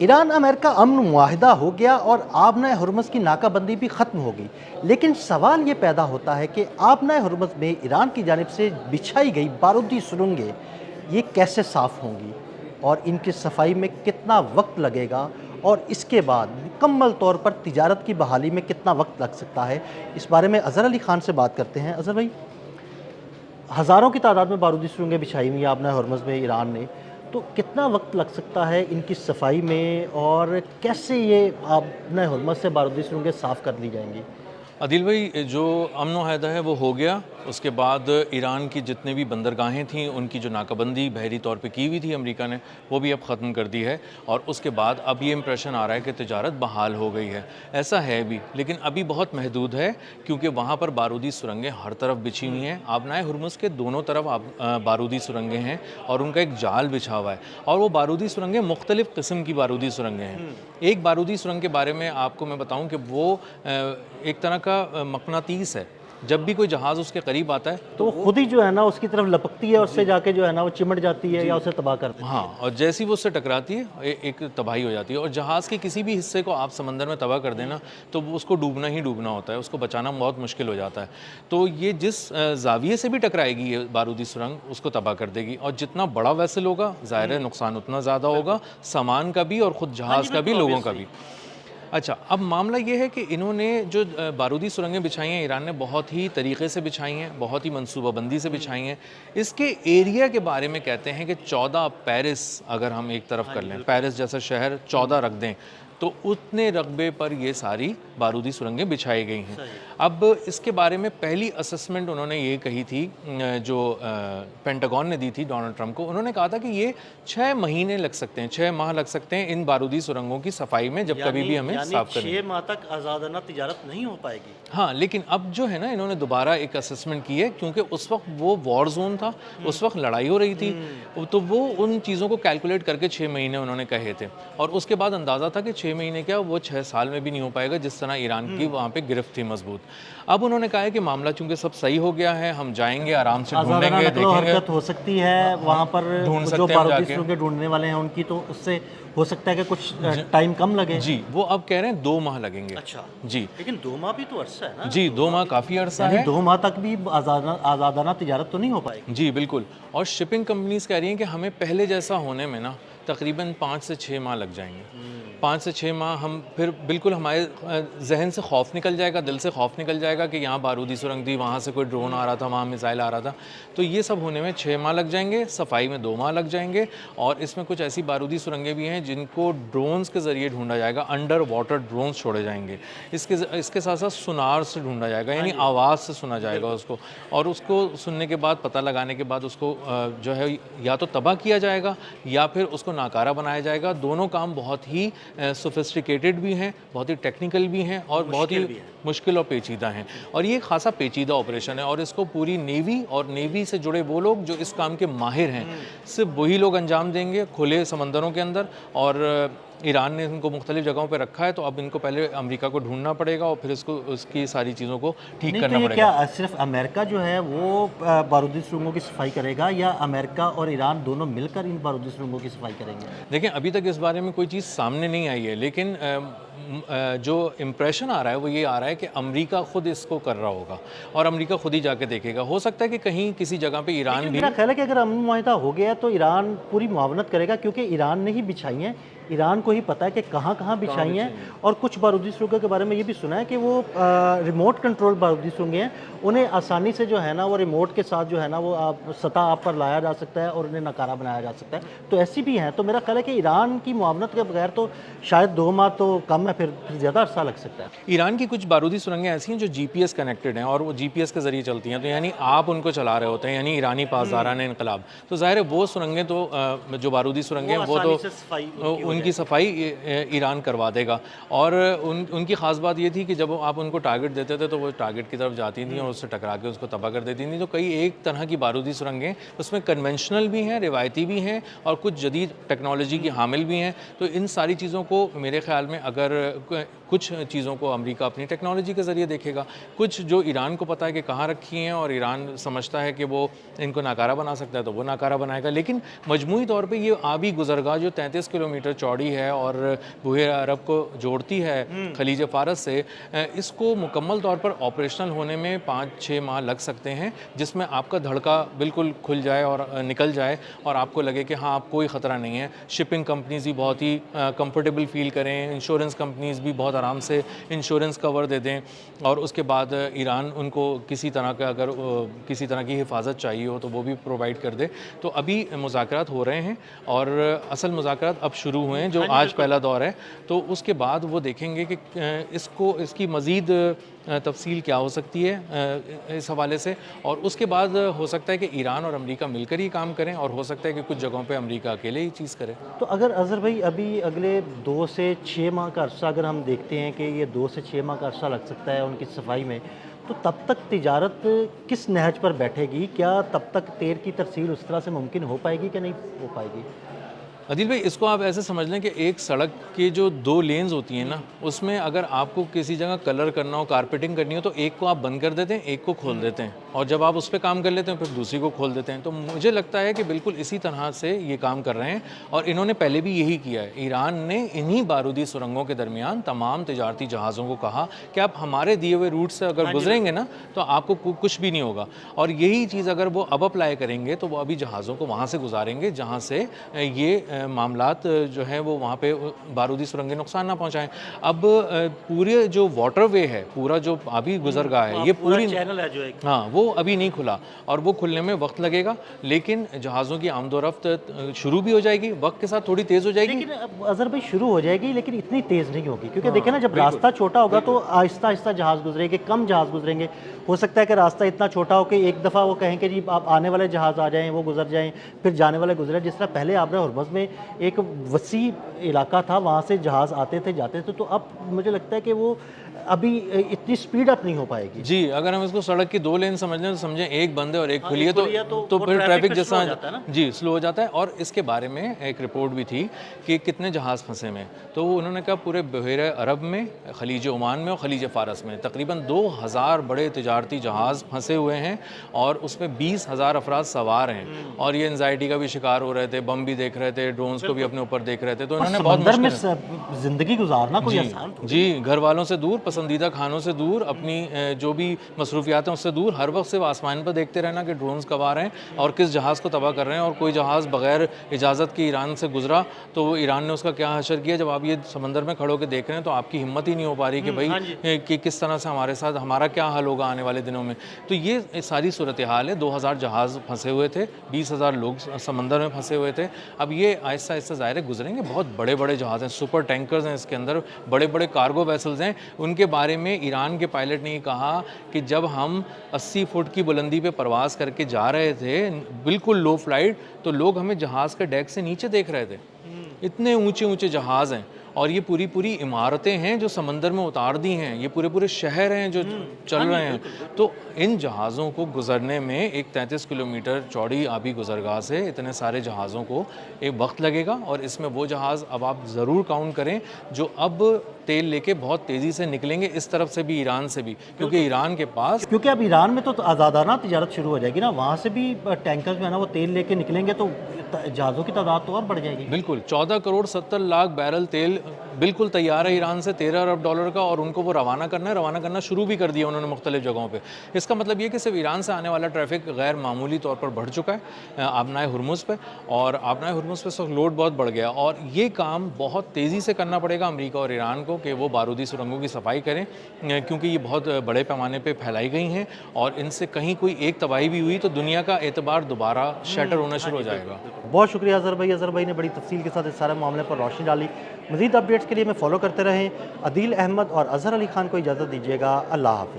Iran America अमन मुआहिदा हो गया और आबना हुर्मुज़ की नाकाबंदी भी ख़त्म हो गई। लेकिन सवाल ये पैदा होता है कि आबना हुर्मुज़ में ईरान की जानिब से बिछाई गई बारूदी सुरंगें ये कैसे साफ़ होंगी और इनकी सफाई में कितना वक्त लगेगा, और इसके बाद मुकम्मल तौर पर तिजारत की बहाली में कितना वक्त लग सकता है। इस बारे में अज़हर अली ख़ान से बात करते हैं। अज़हर भाई, हज़ारों की तादाद में बारूदी सुरंगें बिछाई हुई हैं आबना हरमुज़ में ईरान ने, तो कितना वक्त लग सकता है इनकी सफाई में, और कैसे ये आबना हरमुज़ से बारूदी सुरंगें साफ़ कर ली जाएंगी? आदिल भाई, जो अमन माहिदा है वो हो गया। उसके बाद ईरान की जितने भी बंदरगाहें थीं उनकी जो नाकाबंदी बहरी तौर पे की हुई थी अमेरिका ने, वो भी अब ख़त्म कर दी है। और उसके बाद अब ये इम्प्रेशन आ रहा है कि तिजारत बहाल हो गई है। ऐसा है भी, लेकिन अभी बहुत महदूद है, क्योंकि वहाँ पर बारूदी सुरंगें हर तरफ बिछी हुई हैं। आबनाए हुर्मुज़ के दोनों तरफ बारूदी सुरंगें हैं और उनका एक जाल बिछा हुआ है। और वो बारूदी सुरंगें मुख्तलिफ़ किस्म की बारूदी सुरंगें हैं। एक बारूदी सुरंग के बारे में आपको मैं बताऊँ कि वो एक तरह का मकनातीस है। जब भी कोई जहाज़ उसके करीब आता है तो तो वो खुद ही जो है ना उसकी तरफ लपकती है और उससे जाके जो है ना वो चिमट जाती है या उसे तबाह कर देती है। हाँ, और जैसी वो उससे टकराती है एक तबाही हो जाती है। और जहाज़ के किसी भी हिस्से को आप समंदर में तबाह कर देना तो वो उसको डूबना ही डूबना होता है, उसको बचाना बहुत मुश्किल हो जाता है। तो ये जिस ज़ाविये से भी टकराएगी ये बारूदी सुरंग उसको तबाह कर देगी। और जितना बड़ा वेसल होगा ज़ाहिर है नुकसान उतना ज़्यादा होगा, सामान का भी और ख़ुद जहाज़ का भी, लोगों का भी। अच्छा, अब मामला ये है कि इन्होंने जो बारूदी सुरंगें बिछाई हैं ईरान ने बहुत ही तरीक़े से बिछाई हैं, बहुत ही मनसूबाबंदी से बिछाई हैं। इसके एरिया के बारे में कहते हैं कि 14 पेरिस अगर हम एक तरफ कर लें, पेरिस जैसा शहर 14 रख दें तो उतने रकबे पर ये सारी बारूदी सुरंगें बिछाई गई हैं। अब इसके बारे में पहली असेसमेंट उन्होंने ये कही थी, जो पेंटागन ने दी थी डोनाल्ड ट्रंप को। उन्होंने कहा था कि ये 6 महीने लग सकते हैं, 6 माह लग सकते हैं इन बारूदी सुरंगों की सफाई में, जब कभी भी हमें साफ करनी। 6 माह तक आज़ादाना तिजारत नहीं हो पाएगी। हाँ, लेकिन अब जो है ना इन्होंने दोबारा एक असेसमेंट की है, क्योंकि उस वक्त वो वॉर जोन था, उस वक्त लड़ाई हो रही थी, तो वो उन चीज़ों को कैलकुलेट करके 6 महीने उन्होंने कहे थे। और उसके बाद अंदाज़ा था कि 6 महीने क्या, वो 6 साल में भी नहीं हो पाएगा, जिस तरह ईरान की वहाँ पे गिरफ्त थी मजबूत। अब उन्होंने कहा है कि मामला चूंकि सब सही हो गया है, हम जाएंगे आराम से ढूंढेंगे, देखेंगे, हरकत हो सकती है वहाँ पर। ढूंढ जो सकते हैं हम बारूदी जाके। सुरंगें ढूंढने वाले हैं उनकी, तो उससे हो सकता है कि कुछ टाइम कम लगे। जी, वो अब कह रहे हैं 2 माह लगेंगे। अच्छा जी लेकिन 2 माह भी तो अरसा है ना। जी, 2 माह काफ़ी अरसा यानी है। 2 माह तक भी आज़ादाना तिजारत तो नहीं हो पाएगी। जी बिल्कुल। और शिपिंग कंपनीज कह रही हैं कि हमें पहले जैसा होने में ना तकरीबन 5 से 6 माह लग जाएंगे। 5 से 6 माह हम फिर बिल्कुल हमारे जहन से खौफ निकल जाएगा, दिल से खौफ निकल जाएगा कि यहाँ बारूदी सुरंग थी, वहाँ से कोई ड्रोन आ रहा था, वहाँ मिसाइल आ रहा था। तो ये सब होने में 6 माह लग जाएंगे, सफाई में 2 माह लग जाएंगे। और इसमें कुछ ऐसी बारूदी सुरंगें भी हैं जिनको ड्रोन्स के ज़रिए ढूंढा जाएगा, अंडर वाटर ड्रोन्स छोड़े जाएंगे। इसके साथ साथ सुनार से ढूंढा जाएगा, यानी आवाज़ से सुना जाएगा उसको। और उसको सुनने के बाद, पता लगाने के बाद उसको जो है या तो तबाह किया जाएगा या फिर उसको नाकारा बनाया जाएगा। दोनों काम बहुत ही सोफिस्टिकेटेड भी हैं, बहुत ही टेक्निकल भी हैं और बहुत ही मुश्किल और पेचीदा हैं। और ये खासा पेचीदा ऑपरेशन है और इसको पूरी नेवी और नेवी से जुड़े वो लोग जो इस काम के माहिर हैं, सिर्फ वही लोग अंजाम देंगे खुले समंदरों के अंदर। और ईरान ने इनको मुख्तलिफ जगहों पर रखा है, तो अब इनको पहले अमेरिका को ढूंढना पड़ेगा और फिर इसको उसकी सारी चीज़ों को ठीक नहीं, करना तो ये पड़ेगा। क्या सिर्फ अमेरिका जो है वो बारूदी सुरंगों की सफाई करेगा, या अमेरिका और ईरान दोनों मिलकर इन बारूदी सुरंगों की सफाई करेंगे? देखें, अभी तक इस बारे में कोई चीज़ सामने नहीं आई है, लेकिन जो इम्प्रेशन आ रहा है वो ये आ रहा है कि अमेरिका खुद इसको कर रहा होगा और अमेरिका खुद ही जाके देखेगा। हो सकता है कि कहीं किसी जगह पे ईरान भी। मेरा ख्याल है कि अगर अमन मुआहिदा हो गया तो ईरान पूरी मुआवनत करेगा, क्योंकि ईरान ने ही बिछाई हैं, ईरान को ही पता है कि कहाँ कहाँ बिछाई हैं। और कुछ बारूदी सुरंगों के बारे में ये भी सुना है कि वो रिमोट कंट्रोल बारूदी सुरंगें हैं, उन्हें आसानी से जो है ना वो रिमोट के साथ जो है ना वो सतह आप पर लाया जा सकता है और उन्हें नकारा बनाया जा सकता है। तो ऐसी भी हैं। तो मेरा ख्याल है कि ईरान की मुआवनत के बगैर तो शायद 2 माह तो कम है, फिर ज़्यादा अरसा लग सकता है। ईरान की कुछ बारूदी सुरंगें ऐसी हैं जो जीपीएस कनेक्टेड हैं और वो जीपीएस के ज़रिए चलती हैं, तो यानी आप उनको चला रहे होते हैं, यानी ईरानी पासदारान इनकलाब। तो ज़ाहिर है वो सुरंगें तो जो बारूदी सुरंगें हैं वो तो उनकी सफाई ईरान करवा देगा। और उनकी ख़ास बात ये थी कि जब आप उनको टारगेट देते थे तो वो टारगेट की तरफ जाती थी और उससे टकरा के उसको तबाह कर देती थी। तो कई एक तरह की बारूदी सुरंगें उसमें कन्वेंशनल भी हैं, रिवायती भी हैं और कुछ जदीद टेक्नोलॉजी की हामिल भी हैं। तो इन सारी चीज़ों को मेरे ख्याल में अगर कुछ चीज़ों को अमेरिका अपनी टेक्नोलॉजी के ज़रिए देखेगा, कुछ जो ईरान को पता है कि कहाँ रखी हैं और ईरान समझता है कि वो इनको नाकारा बना सकता है तो वो नाकारा बनाएगा। लेकिन मजमूई तौर पे ये आबी गुज़रगाह जो 33 किलोमीटर चौड़ी है और बूहे अरब को जोड़ती है खलीज फ़ारस से, इसको मुकम्मल तौर पर ऑपरेशनल होने में 5-6 माह लग सकते हैं, जिसमें आपका धड़का बिल्कुल खुल जाए और निकल जाए और आपको लगे कि हाँ, आप कोई ख़तरा नहीं है। शिपिंग कंपनीज़ भी बहुत ही कंफर्टेबल फील करें, इंश्योरेंस कंपनीज़ भी बहुत आराम से इंश्योरेंस कवर दे दें, और उसके बाद ईरान उनको किसी तरह का अगर किसी तरह की हिफाजत चाहिए हो तो वो भी प्रोवाइड कर दे। तो अभी मुज़ाकरात हो रहे हैं और असल मुज़ाकरात अब शुरू हुए हैं, जो आज पहला दौर है। तो उसके बाद वो देखेंगे कि इसकी मज़ीद तफसील क्या हो सकती है इस हवाले से, और उसके बाद हो सकता है कि ईरान और अमेरिका मिलकर ही काम करें, और हो सकता है कि कुछ जगहों पे अमेरिका अकेले ही चीज़ करे। तो अगर अज़हर भाई अभी अगले 2 से 6 माह का अरसा अगर हम देखते हैं कि ये 2 से 6 माह का अरसा लग सकता है उनकी सफाई में, तो तब तक तिजारत किस नहज पर बैठेगी? क्या तब तक तेल की तरसील उस तरह से मुमकिन हो पाएगी कि नहीं हो पाएगी? अदिल भाई, इसको आप ऐसे समझ लें कि एक सड़क की जो 2 लेन्स होती हैं ना, उसमें अगर आपको किसी जगह कलर करना हो, कारपेटिंग करनी हो, तो एक को आप बंद कर देते हैं, एक को खोल देते हैं, और जब आप उस पर काम कर लेते हैं फिर दूसरी को खोल देते हैं। तो मुझे लगता है कि बिल्कुल इसी तरह से ये काम कर रहे हैं, और इन्होंने पहले भी यही किया है। ईरान ने इन्हीं बारूदी सुरंगों के दरमियान तमाम तिजारती जहाज़ों को कहा कि आप हमारे दिए हुए रूट से अगर गुजरेंगे ना तो आपको कुछ भी नहीं होगा, और यही चीज़ अगर वो अब अप्लाई करेंगे तो वो अभी जहाज़ों को वहाँ से गुजारेंगे जहाँ से ये मामलात जो हैं वो वहाँ पे बारूदी सुरंगें नुकसान ना पहुँचाएं। अब पूरे जो वाटरवे है, पूरा जो अभी गुजरगाह है, ये पूरी चैनल है जो एक, हाँ, वो अभी नहीं खुला, और वो खुलने में वक्त लगेगा, लेकिन जहाज़ों की आमदोरफ्त शुरू भी हो जाएगी, वक्त के साथ थोड़ी तेज़ हो जाएगी। लेकिन अब अज़हर भाई शुरू हो जाएगी, लेकिन इतनी तेज़ नहीं होगी, क्योंकि देखिए ना, जब रास्ता छोटा होगा तो आहिस्ता आहिस्ता जहाज़ गुजरेंगे, कम जहाज़ गुजरेंगे। हो सकता है कि रास्ता इतना छोटा हो कि एक दफ़ा वो कहें कि जी आप आने वाले जहाज़ आ जाएँ, वो गुजर जाएँ, फिर जाने वाले गुजरे। जिस तरह पहले आबरा हुर्मुज़ में एक वसी इलाका था, वहाँ से जहाज़ आते थे जाते थे, तो अब मुझे लगता है कि वो अभी इतनी स्पीड अप नहीं हो पाएगी। जी, अगर हम इसको सड़क की 2 लेन समझ लें तो समझें एक बंद है और एक खुली है, तो तो वो फिर ट्रैफिक फिर स्लो हो जैसा जाता है ना? जी स्लो हो जाता है। और इसके बारे में एक रिपोर्ट भी थी कि कितने जहाज़ फंसे में, तो उन्होंने कहा पूरे बहेर अरब में, खलीज ओमान में और खलीज फ़ारस में तकरीबन 2000 बड़े तिजारती जहाज़ फंसे हुए हैं, और उसमें 20,000 अफराद सवार हैं, और ये एंजाइटी का भी शिकार हो रहे थे, बम भी देख रहे थे, ड्रोन्स को भी अपने ऊपर देख रहे थे। तो इन्होंने बहुत समंदर में मुश्किल जिंदगी गुजारना कोई आसान थोड़ी। जी, घर वालों से दूर, पसंदीदा खानों से दूर, अपनी जो भी मसरूफियात हैं उससे दूर, हर वक्त सिर्फ आसमान पर देखते रहना कि ड्रोन्स कब आ रहे हैं और किस जहाज़ को तबाह कर रहे हैं, और कोई जहाज़ बगैर इजाज़त के ईरान से गुजरा तो वो ईरान ने उसका क्या हशर किया। जब आप ये समंदर में खड़े होकर देख रहे हैं तो आपकी हिम्मत ही नहीं हो पा रही कि भाई कि किस तरह से हमारे साथ हमारा क्या हाल होगा आने वाले दिनों में। तो ये सारी सूरत हाल है। 2000 जहाज़ फंसे हुए थे, 20,000 लोग समंदर में फंसे हुए थे। अब ये आहिस्ता आहिस्ता ज़ाहिर है गुजरेंगे। बहुत बड़े बड़े जहाज़ हैं, सुपर टैंकर्स हैं इसके अंदर, बड़े बड़े कार्गो वेसल्स हैं। उनके बारे में ईरान के पायलट ने कहा कि जब हम 80 फुट की बुलंदी पे परवाज़ करके जा रहे थे, बिल्कुल लो फ्लाइट, तो लोग हमें जहाज़ के डेक से नीचे देख रहे थे। इतने ऊंचे ऊंचे जहाज़ हैं, और ये पूरी पूरी इमारतें हैं जो समंदर में उतार दी हैं, ये पूरे पूरे शहर हैं जो चल रहे हैं। तो इन जहाज़ों को गुजरने में एक 33 किलोमीटर चौड़ी आबी गुजरगाह से इतने सारे जहाज़ों को एक वक्त लगेगा, और इसमें वो जहाज़ अब आप ज़रूर काउंट करें जो अब तेल लेके बहुत तेज़ी से निकलेंगे, इस तरफ से भी, ईरान से भी, क्योंकि ईरान के पास, क्योंकि अब ईरान में तो आज़ादाना तिजारत शुरू हो जाएगी ना, वहाँ से भी टैंकर्स जो है ना वो तेल लेके निकलेंगे, तो जहाज़ों की तादाद तो और बढ़ जाएगी। बिल्कुल 14 करोड़ 70 लाख बैरल तेल बिल्कुल तैयार है ईरान से, 13 अरब डॉलर का, और उनको वो रवाना करना शुरू भी कर दिया उन्होंने मुख्तलिफ जगहों पे। इसका मतलब ये कि सिर्फ ईरान से आने वाला ट्रैफिक गैर मामूली तौर पर बढ़ चुका है आबनाए हुर्मुज़ पे, और आबनाए हुर्मुज़ पे सब लोड बहुत बढ़ गया, और ये काम बहुत तेज़ी से करना पड़ेगा अमेरिका और ईरान को कि वो बारूदी सुरंगों की सफाई करें, क्योंकि ये बहुत बड़े पैमाने पर फैलाई गई हैं, और इनसे कहीं कोई एक तबाही भी हुई तो दुनिया का एतबार दोबारा शटर होना शुरू हो जाएगा। बहुत शुक्रिया अज़हर भाई ने बड़ी तफसील के साथ इस सारे मामले पर रोशनी डाली। मज़ीद अपडेट्स के लिए हमें फॉलो करते रहें। अदील अहमद और अज़हर अली खान को इजाज़त दीजिएगा। अल्लाह हाफ़िज़।